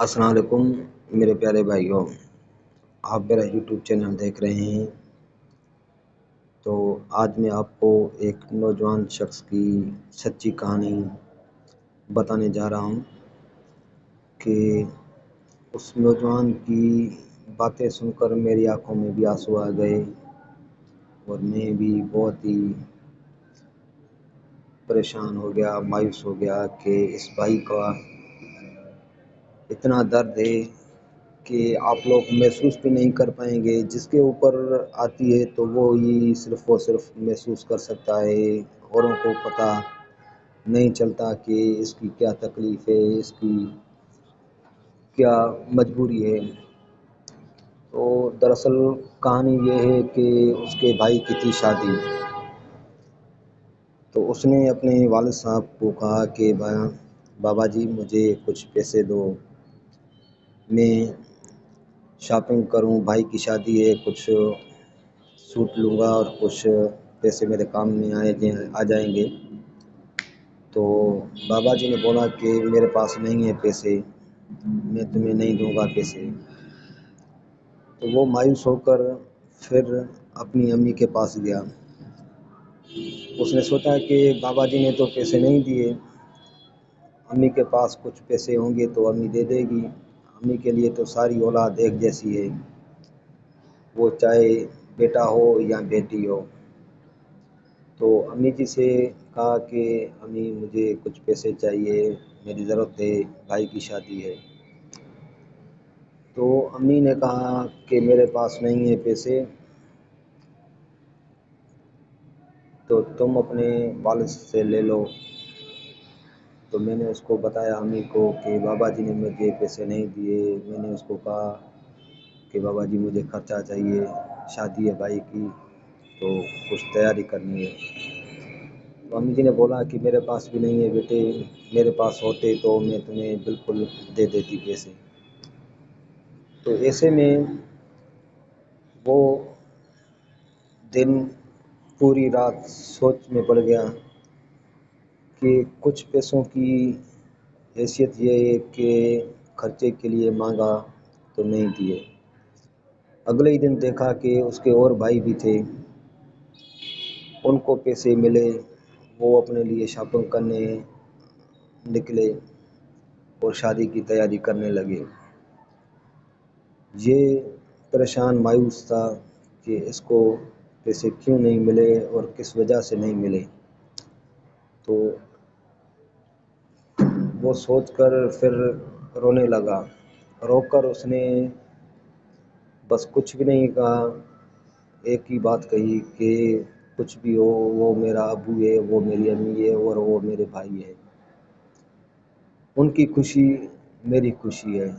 السلام علیکم میرے پیارے بھائیوں، آپ میرا یوٹیوب چینل دیکھ رہے ہیں۔ تو آج میں آپ کو ایک نوجوان شخص کی سچی کہانی بتانے جا رہا ہوں کہ اس نوجوان کی باتیں سن کر میری آنکھوں میں بھی آنسو آ گئے اور میں بھی بہت ہی پریشان ہو گیا، مایوس ہو گیا کہ اس بھائی کا اتنا درد ہے کہ آپ لوگ محسوس بھی نہیں کر پائیں گے۔ جس کے اوپر آتی ہے تو وہ ہی صرف محسوس کر سکتا ہے، اوروں کو پتہ نہیں چلتا کہ اس کی کیا تکلیف ہے، اس کی کیا مجبوری ہے۔ تو دراصل کہانی یہ ہے کہ اس کے بھائی کی تھی شادی، تو اس نے اپنے والد صاحب کو کہا کہ بابا جی مجھے کچھ پیسے دو، میں شاپنگ کروں، بھائی کی شادی ہے، کچھ سوٹ لوں گا اور کچھ پیسے میرے کام میں آ جائیں گے۔ تو بابا جی نے بولا کہ میرے پاس نہیں ہے پیسے، میں تمہیں نہیں دوں گا پیسے۔ تو وہ مایوس ہو کر پھر اپنی امی کے پاس گیا۔ اس نے سوچا کہ بابا جی نے تو پیسے نہیں دیے، امی کے پاس کچھ پیسے ہوں گے تو امی دے دے گی۔ امی کے لیے تو ساری اولاد ایک جیسی ہے، وہ چاہے بیٹا ہو یا بیٹی ہو۔ تو امی جی سے کہا کہ امی مجھے کچھ پیسے چاہیے، میری ضرورت ہے، بھائی کی شادی ہے۔ تو امی نے کہا کہ میرے پاس نہیں ہے پیسے، تو تم اپنے والد سے لے لو۔ تو میں نے اس کو بتایا امی کو کہ بابا جی نے مجھے پیسے نہیں دیے۔ میں نے اس کو کہا کہ بابا جی مجھے خرچہ چاہیے، شادی ہے بھائی کی، تو کچھ تیاری کرنی ہے۔ تو امی جی نے بولا کہ میرے پاس بھی نہیں ہے بیٹے، میرے پاس ہوتے تو میں تمہیں بالکل دے دیتی پیسے۔ تو ایسے میں وہ دن پوری رات سوچ میں پڑ گیا کہ کچھ پیسوں کی حیثیت یہ ہے کہ خرچے کے لیے مانگا تو نہیں دیے۔ اگلے ہی دن دیکھا کہ اس کے اور بھائی بھی تھے، ان کو پیسے ملے، وہ اپنے لیے شاپنگ کرنے نکلے اور شادی کی تیاری کرنے لگے۔ یہ پریشان مایوس تھا کہ اس کو پیسے کیوں نہیں ملے اور کس وجہ سے نہیں ملے۔ تو وہ سوچ کر پھر رونے لگا۔ رو کر اس نے بس کچھ بھی نہیں کہا، ایک ہی بات کہی کہ کچھ بھی ہو وہ میرا ابو ہے، وہ میری امی ہے اور وہ میرے بھائی ہے، ان کی خوشی میری خوشی ہے۔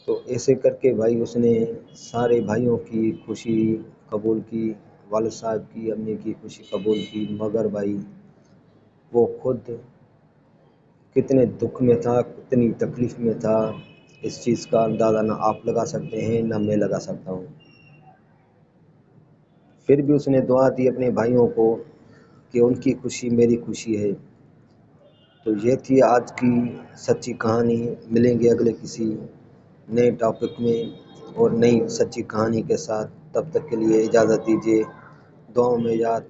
تو ایسے کر کے بھائی اس نے سارے بھائیوں کی خوشی قبول کی، والد صاحب کی امی کی خوشی قبول کی، مگر بھائی وہ خود کتنے دکھ میں تھا، کتنی تکلیف میں تھا، اس چیز کا اندازہ نہ آپ لگا سکتے ہیں نہ میں لگا سکتا ہوں۔ پھر بھی اس نے دعا دی اپنے بھائیوں کو کہ ان کی خوشی میری خوشی ہے۔ تو یہ تھی آج کی سچی کہانی۔ ملیں گے اگلے کسی نئے ٹاپک میں اور نئی سچی کہانی کے ساتھ، تب تک کے لیے اجازت دیجیے، دعاؤں میں یاد